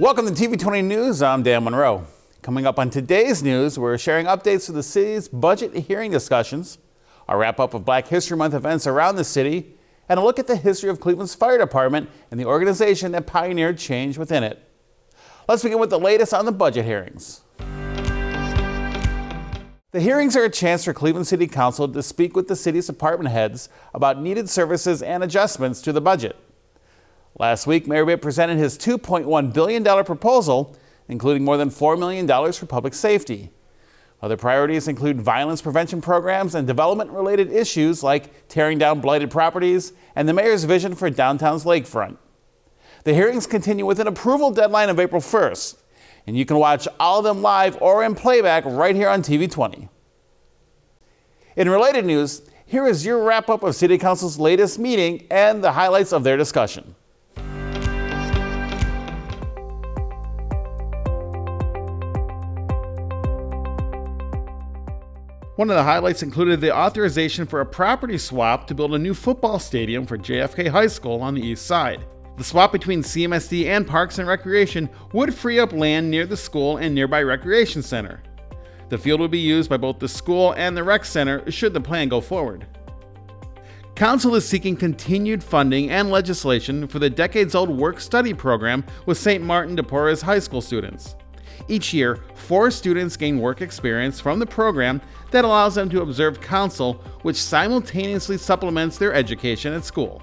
Welcome to TV20 News. I'm Dan Monroe. Coming up on today's news, we're sharing updates to the city's budget hearing discussions, a wrap-up of Black History Month events around the city, and a look at the history of Cleveland's fire department and the organization that pioneered change within it. Let's begin with the latest on the budget hearings. The hearings are a chance for Cleveland City Council to speak with the city's department heads about needed services and adjustments to the budget. Last week, Mayor Bitt presented his $2.1 billion proposal, including more than $4 million for public safety. Other priorities include violence prevention programs and development-related issues like tearing down blighted properties and the mayor's vision for downtown's lakefront. The hearings continue with an approval deadline of April 1st, and you can watch all of them live or in playback right here on TV20. In related news, here is your wrap-up of City Council's latest meeting and the highlights of their discussion. One of the highlights included the authorization for a property swap to build a new football stadium for JFK High School on the east side. The swap between CMSD and Parks and Recreation would free up land near the school and nearby recreation center. The field would be used by both the school and the rec center should the plan go forward. Council is seeking continued funding and legislation for the decades-old work-study program with St. Martin de Porres High School students. Each year, 4 students gain work experience from the program that allows them to observe council, which simultaneously supplements their education at school.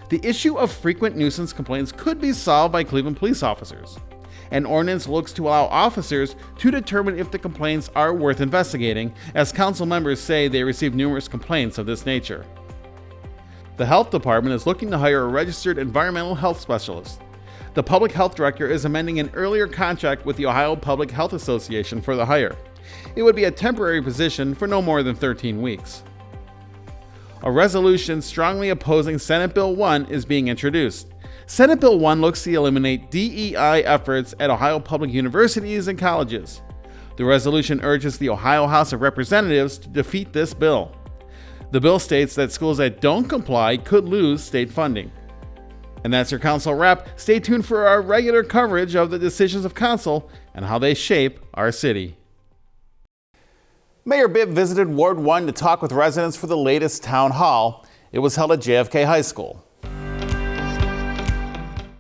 The issue of frequent nuisance complaints could be solved by Cleveland police officers. An ordinance looks to allow officers to determine if the complaints are worth investigating, as council members say they receive numerous complaints of this nature. The health department is looking to hire a registered environmental health specialist. The public health director is amending an earlier contract with the Ohio Public Health Association for the hire. It would be a temporary position for no more than 13 weeks. A resolution strongly opposing Senate Bill 1 is being introduced. Senate Bill 1 looks to eliminate DEI efforts at Ohio public universities and colleges. The resolution urges the Ohio House of Representatives to defeat this bill. The bill states that schools that don't comply could lose state funding. And that's your council wrap. Stay tuned for our regular coverage of the decisions of council and how they shape our city. Mayor Bitt visited Ward 1 to talk with residents for the latest town hall. It was held at JFK High School.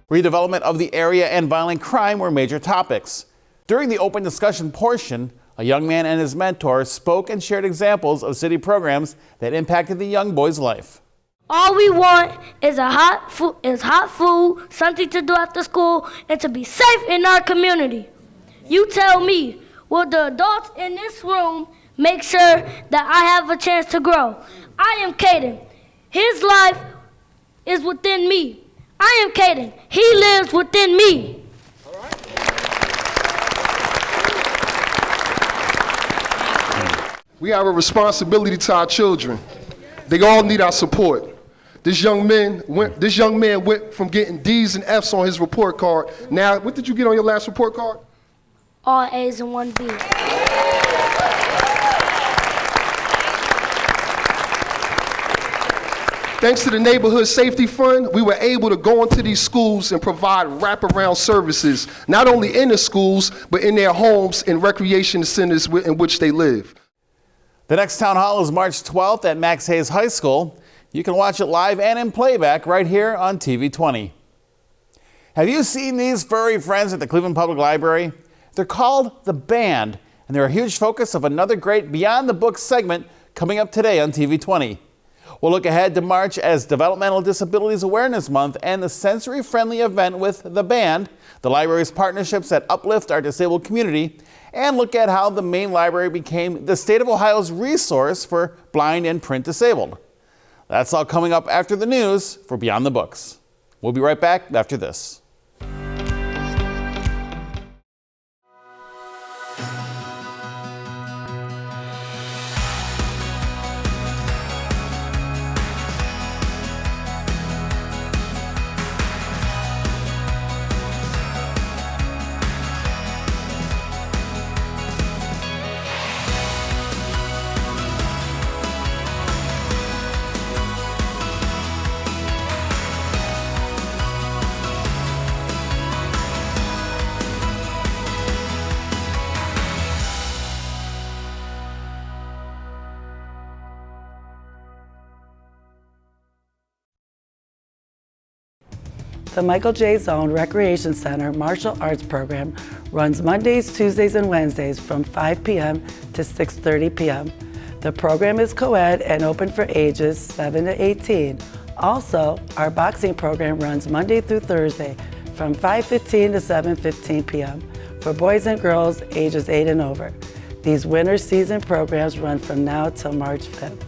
Redevelopment of the area and violent crime were major topics. During the open discussion portion, a young man and his mentor spoke and shared examples of city programs that impacted the young boy's life. All we want is hot food, something to do after school, and to be safe in our community. You tell me, will the adults in this room make sure that I have a chance to grow? I am Caden. His life is within me. I am Caden. He lives within me. All right. We have a responsibility to our children. They all need our support. This young man went from getting D's and F's on his report card. Now, what did you get on your last report card? All A's and 1 B. Thanks to the Neighborhood Safety Fund, we were able to go into these schools and provide wraparound services, not only in the schools, but in their homes and recreation centers in which they live. The next town hall is March 12th at Max Hayes High School. You can watch it live and in playback right here on TV20. Have you seen these furry friends at the Cleveland Public Library? They're called The Band, and they're a huge focus of another great Beyond the Books segment coming up today on TV20. We'll look ahead to March as Developmental Disabilities Awareness Month and the sensory-friendly event with The Band, the library's partnerships that uplift our disabled community, and look at how the main library became the state of Ohio's resource for blind and print disabled. That's all coming up after the news for Beyond the Books. We'll be right back after this. The Michael J. Zone Recreation Center Martial Arts Program runs Mondays, Tuesdays, and Wednesdays from 5 p.m. to 6:30 p.m. The program is co-ed and open for ages 7 to 18. Also, our boxing program runs Monday through Thursday from 5:15 to 7:15 p.m. for boys and girls ages 8 and over. These winter season programs run from now till March 5th.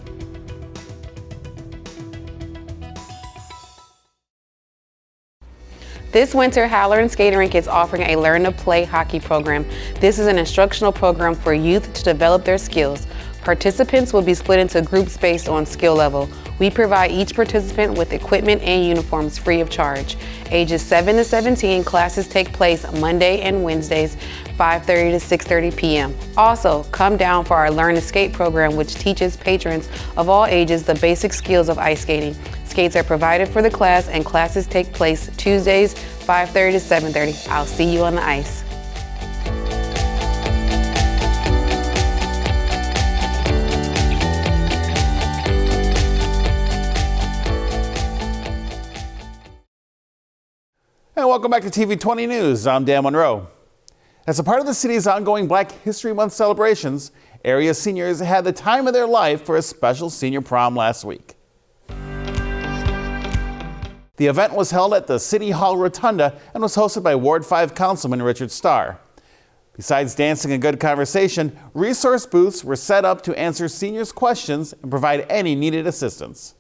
This winter, Halloran Skating Rink is offering a Learn to Play hockey program. This is an instructional program for youth to develop their skills. Participants will be split into groups based on skill level. We provide each participant with equipment and uniforms free of charge. Ages 7 to 17, classes take place Monday and Wednesdays, 5:30 to 6:30 p.m. Also, come down for our Learn to Skate program, which teaches patrons of all ages the basic skills of ice skating. Skates are provided for the class and classes take place Tuesdays, 5:30 to 7:30. I'll see you on the ice. And welcome back to TV20 News. I'm Dan Monroe. As a part of the city's ongoing Black History Month celebrations, area seniors had the time of their life for a special senior prom last week. The event was held at the City Hall Rotunda and was hosted by Ward 5 Councilman Richard Starr. Besides dancing and good conversation, resource booths were set up to answer seniors' questions and provide any needed assistance.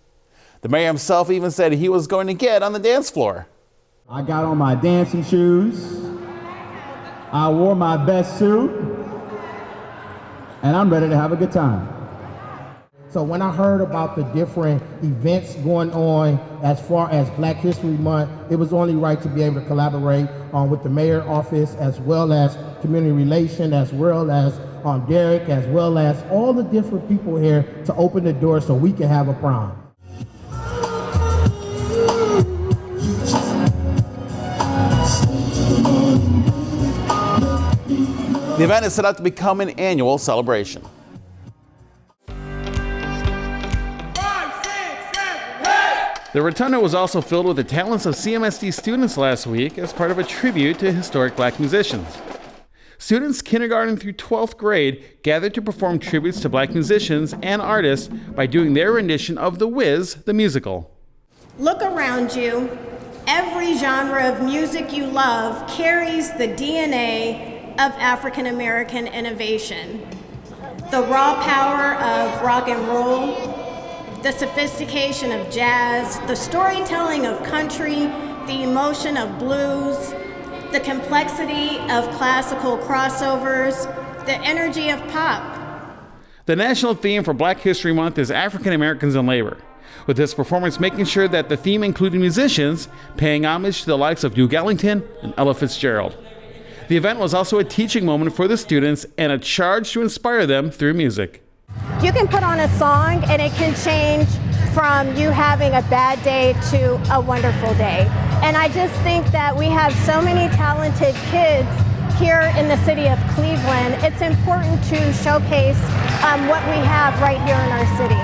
The mayor himself even said he was going to get on the dance floor. I got on my dancing shoes, I wore my best suit, and I'm ready to have a good time. So when I heard about the different events going on as far as Black History Month, it was only right to be able to collaborate with the mayor's office, as well as community relations, as well as Derek, as well as all the different people here to open the door so we can have a prom. The event is set up to become an annual celebration. The Rotunda was also filled with the talents of CMSD students last week as part of a tribute to historic Black musicians. Students kindergarten through 12th grade gathered to perform tributes to Black musicians and artists by doing their rendition of The Wiz, the musical. Look around you. Every genre of music you love carries the DNA of African American innovation. The raw power of rock and roll, the sophistication of jazz, the storytelling of country, the emotion of blues, the complexity of classical crossovers, the energy of pop. The national theme for Black History Month is African Americans in Labor, with this performance making sure that the theme included musicians paying homage to the likes of Duke Ellington and Ella Fitzgerald. The event was also a teaching moment for the students and a charge to inspire them through music. You can put on a song and it can change from you having a bad day to a wonderful day. And I just think that we have so many talented kids here in the city of Cleveland. It's important to showcase what we have right here in our city.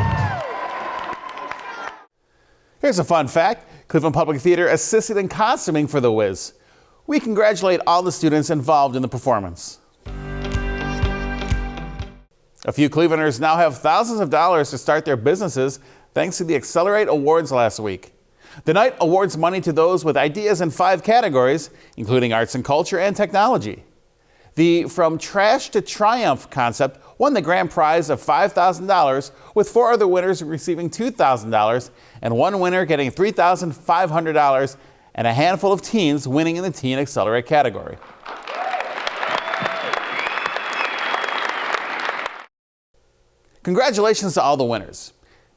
Here's a fun fact. Cleveland Public Theater assisted in costuming for The Wiz. We congratulate all the students involved in the performance. A few Clevelanders now have thousands of dollars to start their businesses thanks to the Accelerate Awards last week. The night awards money to those with ideas in 5 categories, including arts and culture and technology. The From Trash to Triumph concept won the grand prize of $5,000, with 4 other winners receiving $2,000 and 1 winner getting $3,500, and a handful of teens winning in the Teen Accelerate category. Congratulations to all the winners.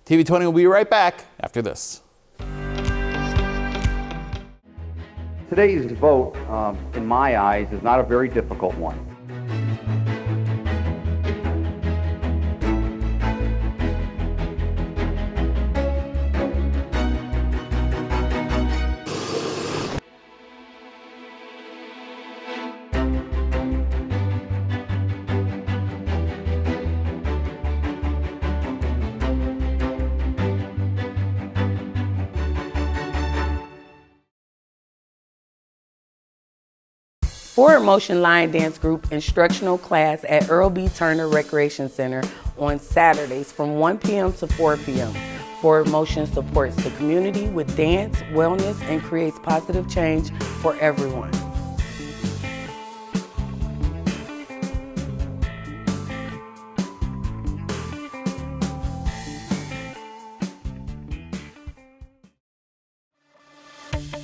TV20 will be right back after this. Today's vote, in my eyes, is not a very difficult one. Forward Motion Line Dance Group instructional class at Earl B. Turner Recreation Center on Saturdays from 1 p.m. to 4 p.m. Forward Motion supports the community with dance, wellness, and creates positive change for everyone.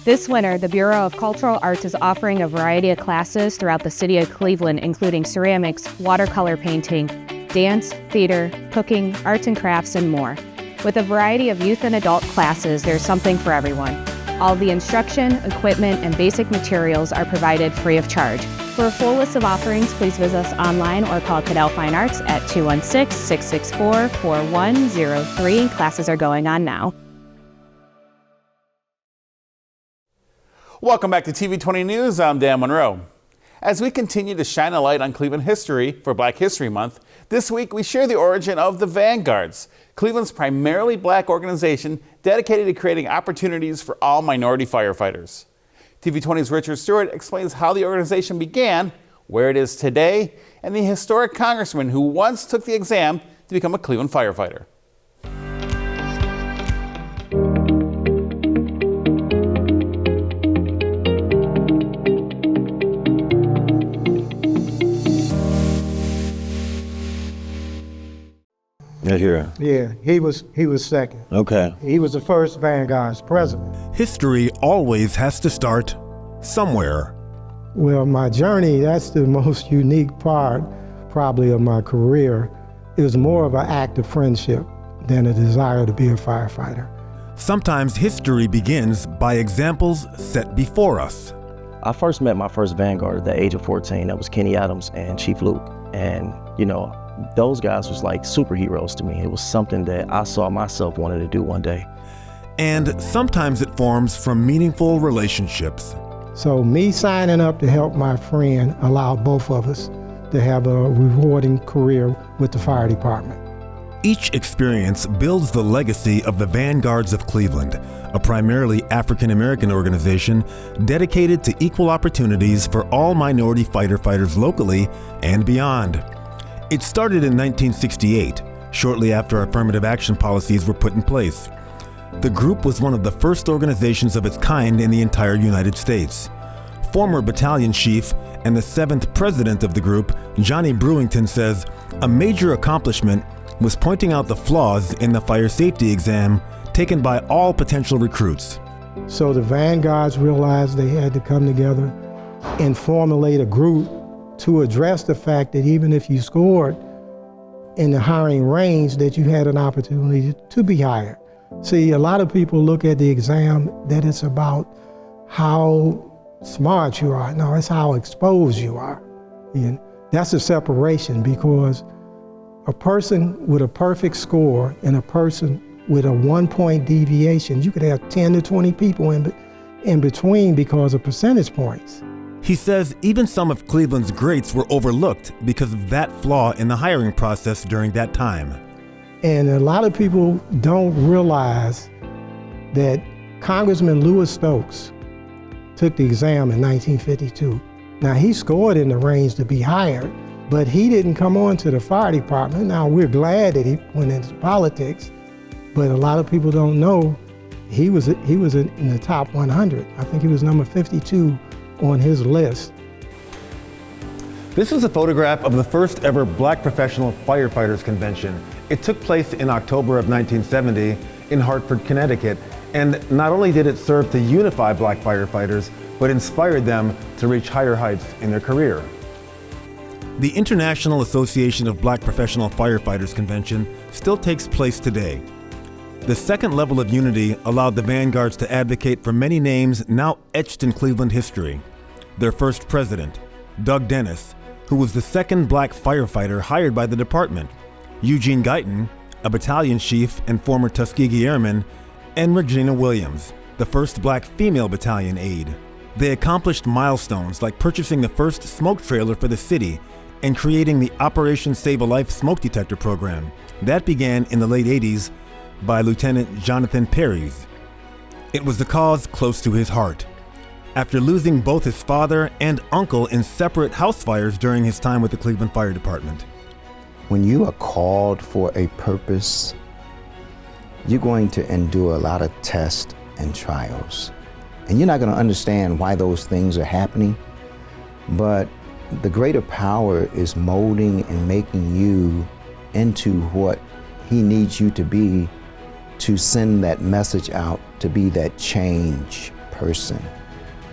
This winter, the Bureau of Cultural Arts is offering a variety of classes throughout the city of Cleveland, including ceramics, watercolor painting, dance, theater, cooking, arts and crafts, and more. With a variety of youth and adult classes, there's something for everyone. All the instruction, equipment, and basic materials are provided free of charge. For a full list of offerings, please visit us online or call Cadell Fine Arts at 216-664-4103. Classes are going on now. Welcome back to TV20 News. I'm Dan Monroe. As we continue to shine a light on Cleveland history for Black History Month, this week we share the origin of the Vanguards, Cleveland's primarily black organization dedicated to creating opportunities for all minority firefighters. TV20's Richard Stewart explains how the organization began, where it is today, and the historic congressman who once took the exam to become a Cleveland firefighter. Here. Yeah, he was second. Okay. He was the first Vanguard's president. History always has to start somewhere. Well, my journey, that's the most unique part probably of my career. It was more of an act of friendship than a desire to be a firefighter. Sometimes history begins by examples set before us. I first met my first Vanguard at the age of 14. That was Kenny Adams and Chief Luke. And, you know, those guys was like superheroes to me. It was something that I saw myself wanting to do one day. And sometimes it forms from meaningful relationships. So me signing up to help my friend allowed both of us to have a rewarding career with the fire department. Each experience builds the legacy of the Vanguards of Cleveland, a primarily African-American organization dedicated to equal opportunities for all minority firefighters locally and beyond. It started in 1968, shortly after affirmative action policies were put in place. The group was one of the first organizations of its kind in the entire United States. Former battalion chief and the 7th president of the group, Johnny Brewington, says a major accomplishment was pointing out the flaws in the fire safety exam taken by all potential recruits. So the Vanguards realized they had to come together and formulate a group to address the fact that even if you scored in the hiring range, that you had an opportunity to be hired. See, a lot of people look at the exam that it's about how smart you are. No, it's how exposed you are. And that's a separation, because a person with a perfect score and a person with a 1-point deviation, you could have 10 to 20 people in between because of percentage points. He says even some of Cleveland's greats were overlooked because of that flaw in the hiring process during that time. And a lot of people don't realize that Congressman Lewis Stokes took the exam in 1952. Now, he scored in the range to be hired, but he didn't come on to the fire department. Now, we're glad that he went into politics, but a lot of people don't know he was in the top 100. I think he was number 52 on his list. This is a photograph of the first ever Black Professional Firefighters Convention. It took place in October of 1970 in Hartford, Connecticut, and not only did it serve to unify black firefighters, but inspired them to reach higher heights in their career. The International Association of Black Professional Firefighters Convention still takes place today. The second level of unity allowed the Vanguards to advocate for many names now etched in Cleveland history. Their first president, Doug Dennis, who was the second black firefighter hired by the department, Eugene Guyton, a battalion chief and former Tuskegee Airman, and Regina Williams, the first black female battalion aide. They accomplished milestones like purchasing the first smoke trailer for the city and creating the Operation Save a Life smoke detector program. That began in the late 80s by Lieutenant Jonathan Perrys. It was the cause close to his heart. after losing both his father and uncle in separate house fires during his time with the Cleveland Fire Department. When you are called for a purpose, you're going to endure a lot of tests and trials. And you're not going to understand why those things are happening, but the greater power is molding and making you into what he needs you to be, to send that message out, to be that change person,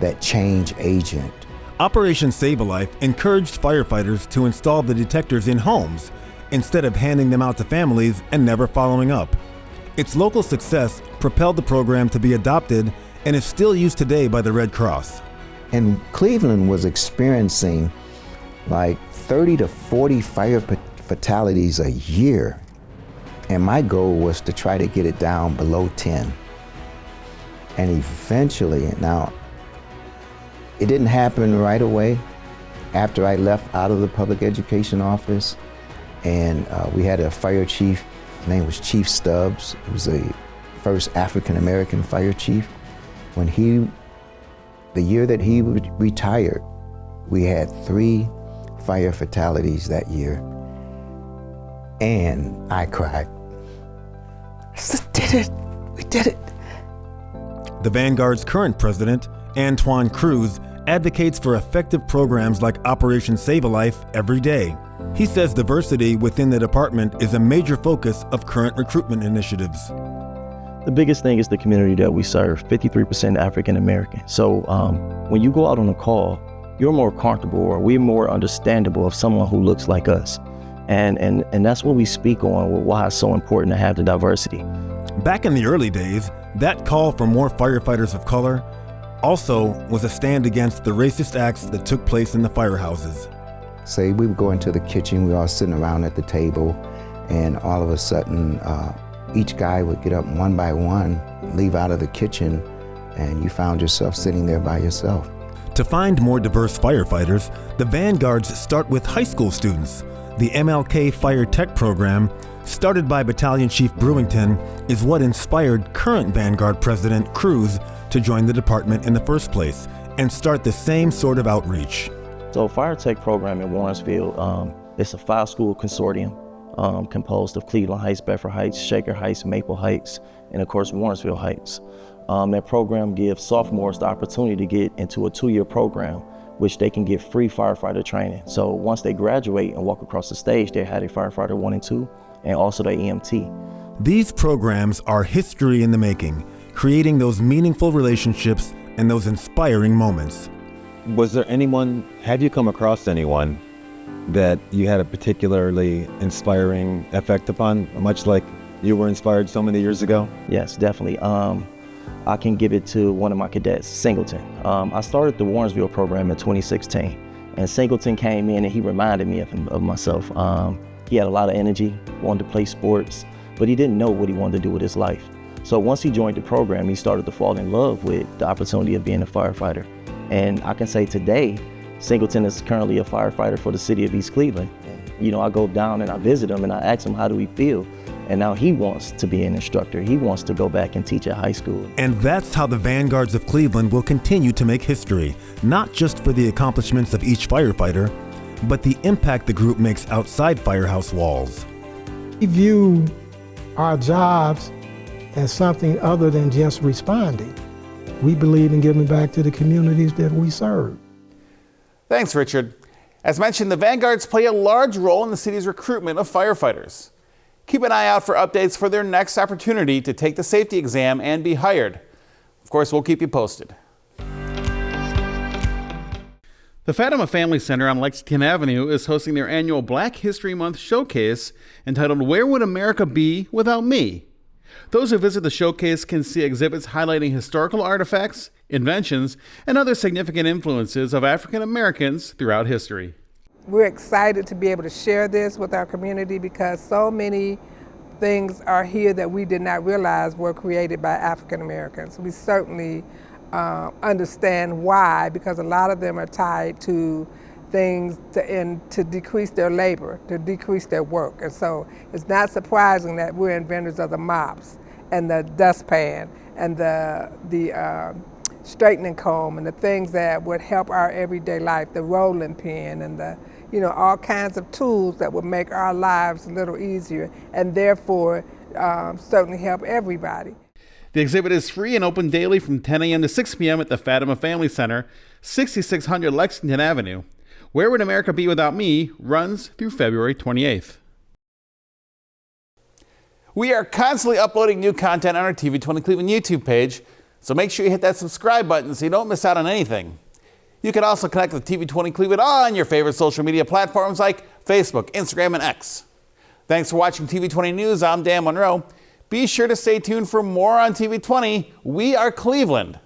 that change agent. Operation Save a Life encouraged firefighters to install the detectors in homes instead of handing them out to families and never following up. Its local success propelled the program to be adopted and is still used today by the Red Cross. And Cleveland was experiencing like 30 to 40 fire fatalities a year. And my goal was to try to get it down below 10. And eventually, now, it didn't happen right away after I left out of the public education office. And we had a fire chief, his name was Chief Stubbs. He was the first African-American fire chief. The year that he retired, we had 3 fire fatalities that year. And I cried. I said, did it, we did it. The Vanguard's current president, Antoine Cruz, advocates for effective programs like Operation Save a Life every day. He says diversity within the department is a major focus of current recruitment initiatives. The biggest thing is the community that we serve, 53% African American. So when you go out on a call, you're more comfortable, or we're more understandable of someone who looks like us. And that's what we speak on, why it's so important to have the diversity. Back in the early days, that call for more firefighters of color also was a stand against the racist acts that took place in the firehouses. Say we would go into the kitchen, we were all sitting around at the table, and all of a sudden, each guy would get up one by one, leave out of the kitchen, and you found yourself sitting there by yourself. To find more diverse firefighters, the Vanguards start with high school students. The MLK Fire Tech program, started by Battalion Chief Brewington, is what inspired current Vanguard President Cruz to join the department in the first place and start the same sort of outreach. So Fire Tech program in Warrensville, it's a 5-school consortium composed of Cleveland Heights, Bedford Heights, Shaker Heights, Maple Heights, and of course Warrensville Heights. That program gives sophomores the opportunity to get into a 2-year program, which they can get free firefighter training. So once they graduate and walk across the stage, they had a firefighter 1 and 2, and also the EMT. These programs are history in the making, creating those meaningful relationships and those inspiring moments. Was there anyone, have you come across anyone that you had a particularly inspiring effect upon, much like you were inspired so many years ago? Yes, definitely. I can give it to one of my cadets, Singleton. I started the Warrensville program in 2016, and Singleton came in and he reminded me of myself. He had a lot of energy, wanted to play sports, but he didn't know what he wanted to do with his life. So once he joined the program, he started to fall in love with the opportunity of being a firefighter. And I can say today, Singleton is currently a firefighter for the city of East Cleveland. You know, I go down and I visit him and I ask him, how do he feel? And now he wants to be an instructor. He wants to go back and teach at high school. And that's how the Vanguards of Cleveland will continue to make history, not just for the accomplishments of each firefighter, but the impact the group makes outside firehouse walls. We view our jobs as something other than just responding. We believe in giving back to the communities that we serve. Thanks, Richard. As mentioned, the Vanguards play a large role in the city's recruitment of firefighters. Keep an eye out for updates for their next opportunity to take the safety exam and be hired. Of course, we'll keep you posted. The Fatima Family Center on Lexington Avenue is hosting their annual Black History Month showcase entitled Where Would America Be Without Me? Those who visit the showcase can see exhibits highlighting historical artifacts, inventions, and other significant influences of African Americans throughout history. We're excited to be able to share this with our community because so many things are here that we did not realize were created by African Americans. We certainly understand why, because a lot of them are tied to things to decrease their labor, to decrease their work. And so it's not surprising that we're inventors of the mops and the dustpan and the straightening comb and the things that would help our everyday life, the rolling pin and the, all kinds of tools that would make our lives a little easier and therefore certainly help everybody. The exhibit is free and open daily from 10 a.m. to 6 p.m. at the Fatima Family Center, 6600 Lexington Avenue. Where Would America Be Without Me runs through February 28th. We are constantly uploading new content on our TV20 Cleveland YouTube page, so make sure you hit that subscribe button so you don't miss out on anything. You can also connect with TV20 Cleveland on your favorite social media platforms like Facebook, Instagram, and X. Thanks for watching TV20 News. I'm Dan Monroe. Be sure to stay tuned for more on TV20. We are Cleveland.